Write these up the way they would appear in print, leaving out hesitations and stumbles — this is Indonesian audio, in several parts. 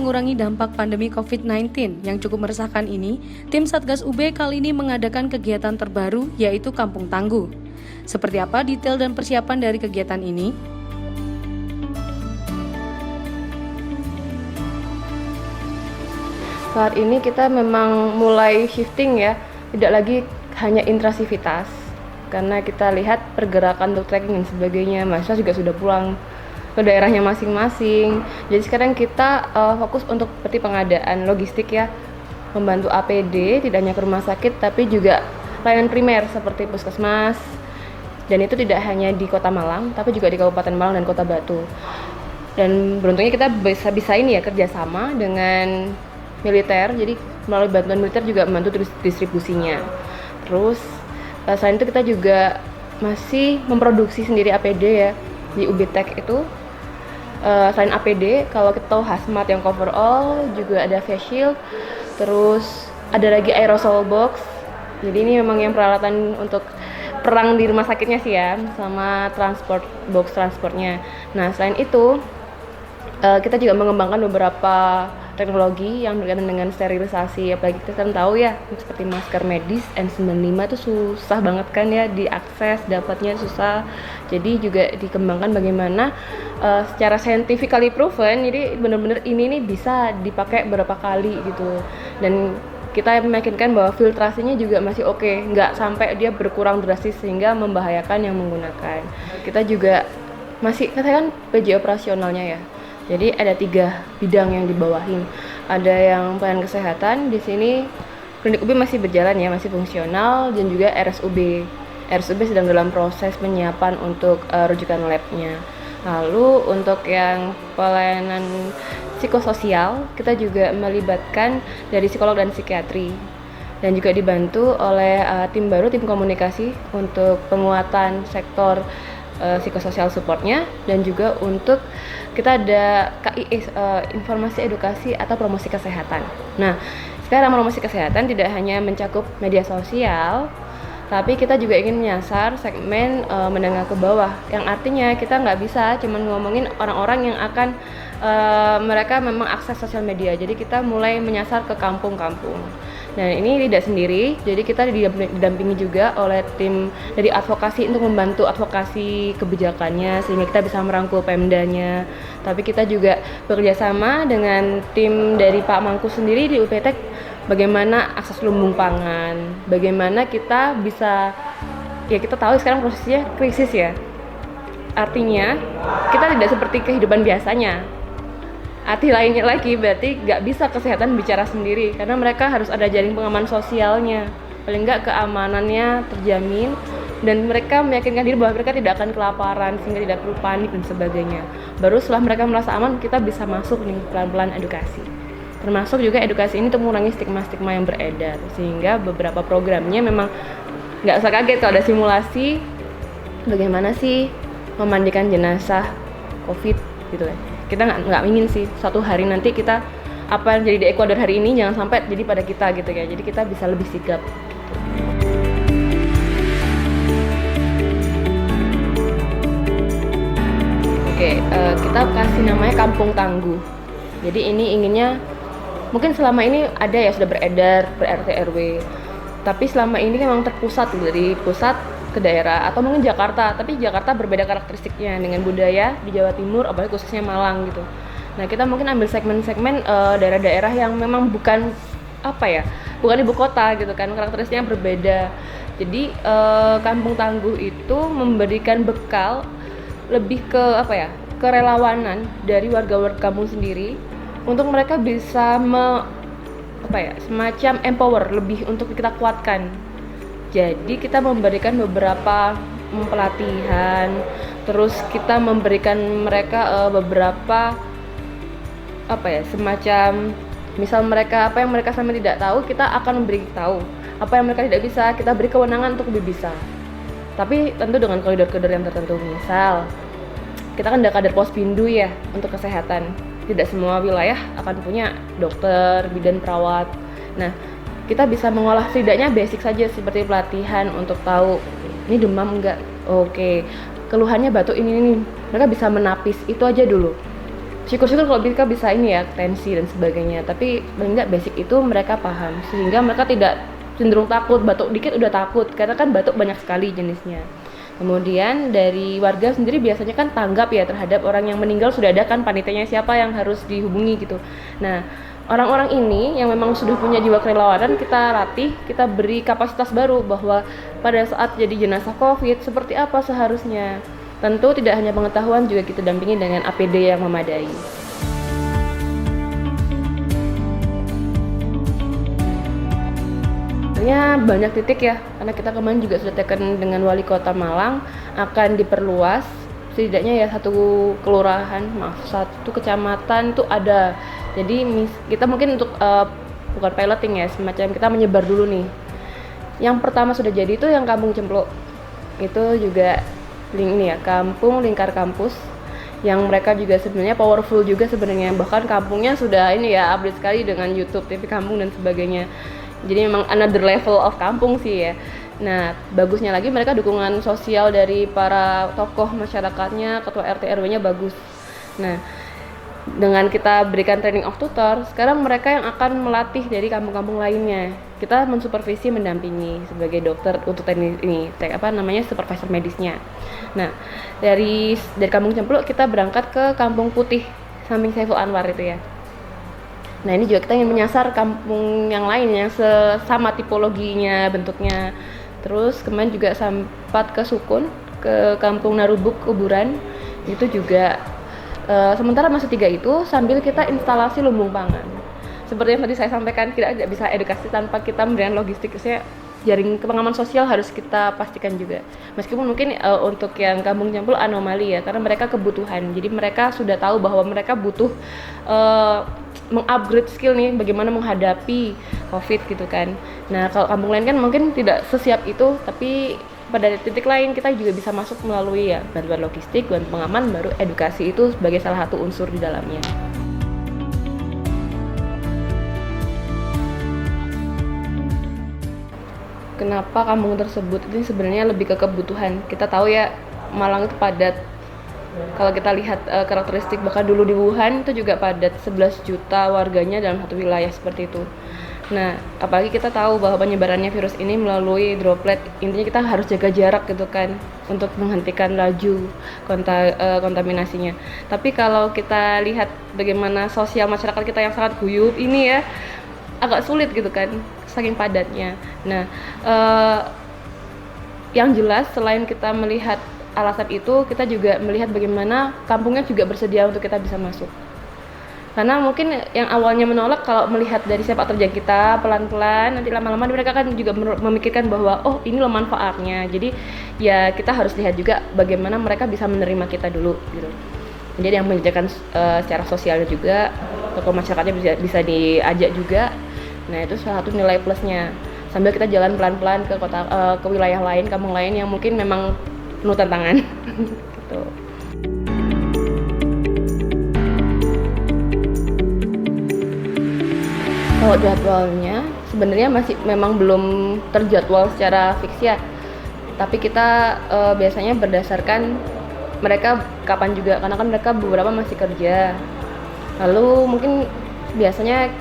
mengurangi dampak pandemi COVID-19 yang cukup meresahkan ini, tim Satgas UB kali ini mengadakan kegiatan terbaru yaitu Kampung Tangguh. Seperti apa detail dan persiapan dari kegiatan ini? Saat ini kita memang mulai shifting ya, tidak lagi hanya intrasivitas. Karena kita lihat pergerakan untuk trekking dan sebagainya, mahasiswa juga sudah pulang ke daerahnya masing-masing. Jadi sekarang kita fokus untuk seperti pengadaan logistik ya, membantu APD tidak hanya ke rumah sakit tapi juga layanan primer seperti puskesmas. Dan itu tidak hanya di Kota Malang tapi juga di Kabupaten Malang dan Kota Batu. Dan beruntungnya kita bisa ini ya kerjasama dengan militer, jadi melalui bantuan militer juga membantu distribusinya. Terus selain itu kita juga masih memproduksi sendiri APD ya di UBTEK itu. Selain APD, kalau kita tahu hazmat yang cover all, juga ada face shield, terus ada lagi aerosol box. Jadi ini memang yang peralatan untuk perang di rumah sakitnya sih ya, sama box transportnya. Nah selain itu, kita juga mengembangkan beberapa teknologi yang berkaitan dengan sterilisasi, apalagi kita kan tahu ya seperti masker medis N95 itu susah banget kan ya diakses, dapatnya susah. Jadi juga dikembangkan bagaimana secara scientifically proven, jadi benar-benar ini nih bisa dipakai berapa kali gitu. Dan kita meyakinkan bahwa filtrasinya juga masih oke, nggak sampai dia berkurang drastis sehingga membahayakan yang menggunakan. Kita juga masih katakan PJ operasionalnya ya. Jadi ada 3 bidang yang dibawahin. Ada yang pelayanan kesehatan, di sini klinik UB masih berjalan ya, masih fungsional, dan juga RSUB. RSUB sedang dalam proses penyiapan untuk rujukan labnya. Lalu untuk yang pelayanan psikososial, kita juga melibatkan dari psikolog dan psikiatri. Dan juga dibantu oleh tim baru, tim komunikasi untuk penguatan sektor psikososial supportnya, dan juga untuk kita ada KIE, informasi edukasi atau promosi kesehatan. Nah, sekarang promosi kesehatan tidak hanya mencakup media sosial, tapi kita juga ingin menyasar segmen menengah ke bawah, yang artinya kita nggak bisa cuman ngomongin orang-orang yang akan mereka memang akses sosial media. Jadi kita mulai menyasar ke kampung-kampung. Nah ini tidak sendiri, jadi kita didampingi juga oleh tim dari advokasi untuk membantu advokasi kebijakannya sehingga kita bisa merangkul Pemdanya. Tapi kita juga bekerjasama dengan tim dari Pak Mangku sendiri di UPTEK, bagaimana akses lumbung pangan, bagaimana kita bisa, ya kita tahu sekarang prosesnya krisis ya. Artinya kita tidak seperti kehidupan biasanya. Arti lainnya lagi berarti nggak bisa kesehatan bicara sendiri karena mereka harus ada jaring pengaman sosialnya, paling nggak keamanannya terjamin, dan mereka meyakinkan diri bahwa mereka tidak akan kelaparan sehingga tidak perlu panik dan sebagainya. Baru setelah mereka merasa aman kita bisa masuk nih pelan-pelan edukasi, termasuk juga edukasi ini untuk mengurangi stigma-stigma yang beredar, sehingga beberapa programnya memang nggak usah kaget kalau ada simulasi bagaimana sih memandikan jenazah COVID gitu kan. Kita nggak ingin sih suatu hari nanti kita apa yang jadi di Ekuador hari ini jangan sampai jadi pada kita gitu ya. Jadi kita bisa lebih sigap. Oke, kita kasih namanya Kampung Tangguh. Jadi ini inginnya, mungkin selama ini ada ya sudah beredar ber-RT RW, tapi selama ini memang terpusat dari pusat ke daerah atau mungkin Jakarta, tapi Jakarta berbeda karakteristiknya dengan budaya di Jawa Timur, apalagi khususnya Malang gitu. Nah kita mungkin ambil segmen-segmen daerah-daerah yang memang bukan bukan ibu kota gitu kan, karakteristiknya berbeda. Jadi Kampung Tangguh itu memberikan bekal lebih ke kerelawanan dari warga-warga kampung sendiri untuk mereka bisa semacam empower lebih untuk kita kuatkan. Jadi kita memberikan beberapa pelatihan, terus kita memberikan mereka beberapa semacam misal mereka apa yang mereka sama tidak tahu, kita akan memberi tahu. Apa yang mereka tidak bisa, kita beri kewenangan untuk lebih bisa. Tapi tentu dengan koridor-koridor yang tertentu. Misal kita kan ada kader Pospindu ya untuk kesehatan. Tidak semua wilayah akan punya dokter, bidan, perawat. Nah, kita bisa mengolah setidaknya basic saja seperti pelatihan untuk tahu ini demam enggak, oke, keluhannya batuk ini, mereka bisa menapis itu aja dulu. syukur-syukur kalau mereka bisa ini ya, tensi dan sebagainya, tapi paling nggak basic itu mereka paham, sehingga mereka tidak cenderung takut, batuk dikit udah takut, karena kan batuk banyak sekali jenisnya. Kemudian dari warga sendiri biasanya kan tanggap ya terhadap orang yang meninggal, sudah ada kan panitianya siapa yang harus dihubungi gitu. Nah, orang-orang ini yang memang sudah punya jiwa kerelawanan kita latih, kita beri kapasitas baru bahwa pada saat jadi jenazah COVID seperti apa seharusnya. Tentu tidak hanya pengetahuan, juga kita dampingi dengan APD yang memadai. Banyak titik ya, karena kita kemarin juga sudah tekan dengan Wali Kota Malang akan diperluas setidaknya ya satu kelurahan, satu kecamatan itu ada. Jadi kita mungkin untuk bukan piloting ya, semacam kita menyebar dulu nih. Yang pertama sudah jadi itu yang Kampung Cempluk, itu juga ini ya, kampung lingkar kampus, yang mereka juga sebenarnya powerful juga sebenarnya, bahkan kampungnya sudah ini ya update sekali dengan YouTube, TV kampung dan sebagainya. Jadi memang another level of kampung sih ya. Nah, bagusnya lagi mereka dukungan sosial dari para tokoh masyarakatnya, ketua RT RW-nya bagus. Nah, dengan kita berikan training of tutor, sekarang mereka yang akan melatih dari kampung-kampung lainnya. Kita mensupervisi, mendampingi sebagai dokter untuk teknik ini, supervisor medisnya. Nah, dari Kampung Cempluk kita berangkat ke Kampung Putih, samping Saiful Anwar itu ya. Nah, ini juga kita ingin menyasar kampung yang lain yang sama tipologinya, bentuknya. Terus kemarin juga sempat ke Sukun, ke Kampung Narubuk, Kuburan. Itu juga sementara masa 3 itu sambil kita instalasi lumbung pangan. Seperti yang tadi saya sampaikan, tidak bisa edukasi tanpa kita memberikan logistik. Jaring pengaman sosial harus kita pastikan juga. Meskipun mungkin untuk yang Kampung Cempluk anomali ya, karena mereka kebutuhan. Jadi mereka sudah tahu bahwa mereka butuh mengupgrade skill nih, bagaimana menghadapi COVID gitu kan. Nah, kalau kampung lain kan mungkin tidak sesiap itu, tapi pada titik lain kita juga bisa masuk melalui ya bantuan logistik, bantuan pengaman, baru edukasi itu sebagai salah satu unsur di dalamnya. Kenapa kampung tersebut ini sebenarnya lebih ke kebutuhan. Kita tahu ya Malang itu padat. Kalau kita lihat karakteristik bahkan dulu di Wuhan itu juga padat, 11 juta warganya dalam satu wilayah seperti itu. Nah, apalagi kita tahu bahwa penyebarannya virus ini melalui droplet. Intinya kita harus jaga jarak gitu kan untuk menghentikan laju kontaminasinya. Tapi kalau kita lihat bagaimana sosial masyarakat kita yang sangat guyup ini ya, agak sulit gitu kan saking padatnya. Nah, yang jelas selain kita melihat alasan itu, kita juga melihat bagaimana kampungnya juga bersedia untuk kita bisa masuk. Karena mungkin yang awalnya menolak, kalau melihat dari sepak terjang kita pelan-pelan, nanti lama-lama mereka kan juga memikirkan bahwa oh ini loh manfaatnya. Jadi ya kita harus lihat juga bagaimana mereka bisa menerima kita dulu gitu. Jadi yang mengerjakan secara sosialnya juga, tokoh masyarakatnya bisa diajak juga. Nah, itu salah satu nilai plusnya. Sambil kita jalan pelan-pelan ke ke wilayah lain, kampung lain yang mungkin memang penuh tantangan. Gitu. Kalau jadwalnya sebenarnya masih memang belum terjadwal secara fix ya. Tapi kita biasanya berdasarkan mereka kapan juga, karena kan mereka beberapa masih kerja. Lalu mungkin biasanya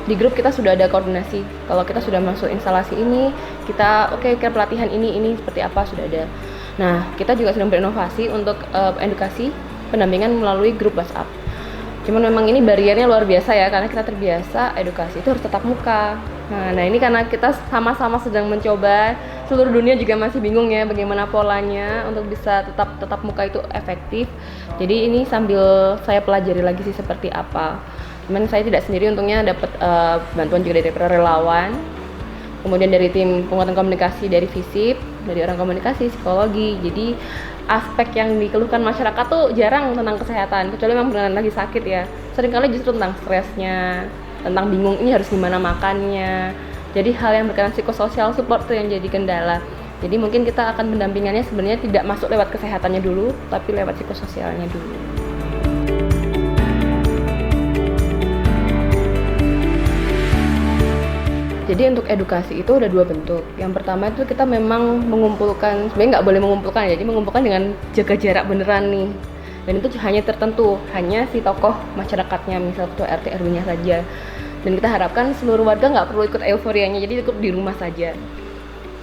di grup kita sudah ada koordinasi. Kalau kita sudah masuk instalasi ini, kita pelatihan ini seperti apa sudah ada. Nah, kita juga sedang berinovasi untuk edukasi pendampingan melalui grup WhatsApp. Cuman memang ini bariernya luar biasa ya, karena kita terbiasa edukasi itu harus tatap muka. Nah ini karena kita sama-sama sedang mencoba, seluruh dunia juga masih bingung ya bagaimana polanya untuk bisa tetap muka itu efektif. Jadi ini sambil saya pelajari lagi sih seperti apa. Cuman saya tidak sendiri, untungnya dapat bantuan juga dari para relawan. Kemudian dari tim penguatan komunikasi dari FISIP, dari orang komunikasi, psikologi. Jadi aspek yang dikeluhkan masyarakat tuh jarang tentang kesehatan, kecuali memang benar lagi sakit ya. Seringkali justru tentang stresnya, tentang bingung ini harus gimana makannya. Jadi hal yang berkaitan psikososial support tuh yang jadi kendala. Jadi mungkin kita akan pendampingannya sebenarnya tidak masuk lewat kesehatannya dulu, tapi lewat psikososialnya dulu. Jadi untuk edukasi itu ada dua bentuk. Yang pertama itu kita memang mengumpulkan, sebenarnya nggak boleh mengumpulkan ya, jadi mengumpulkan dengan jaga jarak beneran nih. Dan itu hanya tertentu, hanya si tokoh masyarakatnya, misal ketua RT RW-nya saja. Dan kita harapkan seluruh warga nggak perlu ikut euforianya, jadi cukup di rumah saja.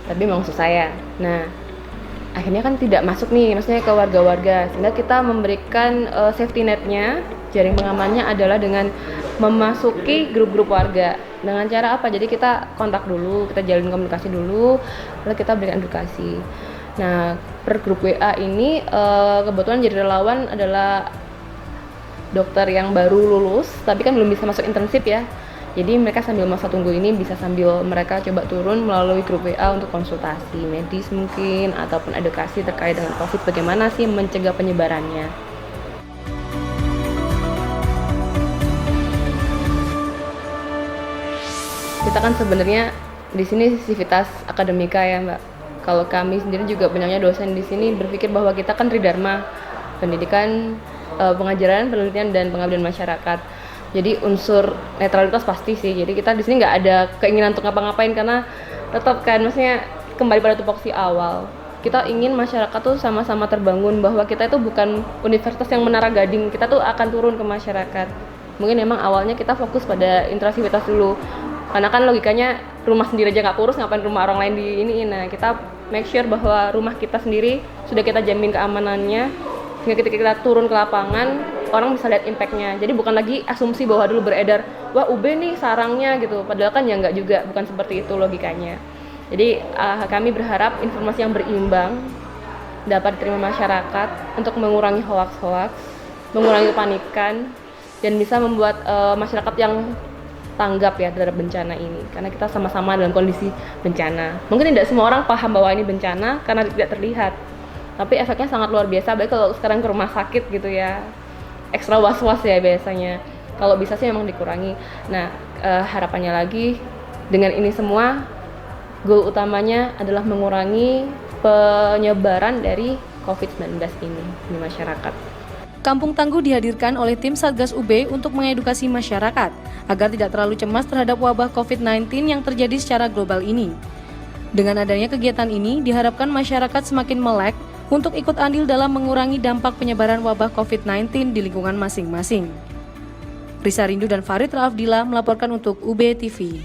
Tapi memang susah ya. Nah, akhirnya kan tidak masuk nih, maksudnya ke warga-warga. Sehingga kita memberikan safety net-nya, jaring pengamannya adalah dengan memasuki grup-grup warga. Dengan cara apa? Jadi kita kontak dulu, kita jalin komunikasi dulu, lalu kita berikan edukasi. Nah, per grup WA ini kebetulan jadi relawan adalah dokter yang baru lulus, tapi kan belum bisa masuk internship ya. Jadi mereka sambil masa tunggu ini bisa sambil mereka coba turun melalui grup WA untuk konsultasi medis mungkin, ataupun edukasi terkait dengan COVID, bagaimana sih mencegah penyebarannya. Kita kan sebenarnya di sini sivitas akademika ya Mbak. Kalau kami sendiri juga banyaknya dosen di sini berpikir bahwa kita kan tridharma, pendidikan, pengajaran, penelitian, dan pengabdian masyarakat. Jadi unsur netralitas pasti sih. Jadi kita di sini nggak ada keinginan untuk ngapa-ngapain karena tetap kan, maksudnya kembali pada tupoksi awal. Kita ingin masyarakat tuh sama-sama terbangun bahwa kita itu bukan universitas yang menara gading. Kita tuh akan turun ke masyarakat. Mungkin memang awalnya kita fokus pada intrasivitas dulu. Karena kan logikanya rumah sendiri aja nggak kurus, ngapain rumah orang lain di ini. Nah, kita make sure bahwa rumah kita sendiri sudah kita jamin keamanannya, sehingga ketika kita turun ke lapangan, orang bisa lihat impact-nya. Jadi bukan lagi asumsi bahwa dulu beredar, wah UB nih sarangnya gitu, padahal kan ya nggak juga, bukan seperti itu logikanya. Jadi kami berharap informasi yang berimbang dapat diterima masyarakat untuk mengurangi hoaks-hoaks, mengurangi kepanikan, dan bisa membuat masyarakat yang tanggap ya terhadap bencana ini, karena kita sama-sama dalam kondisi bencana. Mungkin tidak semua orang paham bahwa ini bencana karena tidak terlihat, tapi efeknya sangat luar biasa. Baik kalau sekarang ke rumah sakit gitu ya, ekstra was-was ya biasanya. Kalau bisa sih memang dikurangi. Nah, harapannya lagi dengan ini semua, goal utamanya adalah mengurangi penyebaran dari COVID-19 ini di masyarakat. Kampung Tangguh dihadirkan oleh tim Satgas UB untuk mengedukasi masyarakat agar tidak terlalu cemas terhadap wabah COVID-19 yang terjadi secara global ini. Dengan adanya kegiatan ini, diharapkan masyarakat semakin melek untuk ikut andil dalam mengurangi dampak penyebaran wabah COVID-19 di lingkungan masing-masing. Risa Rindu dan Farid Rafdila melaporkan untuk UB TV.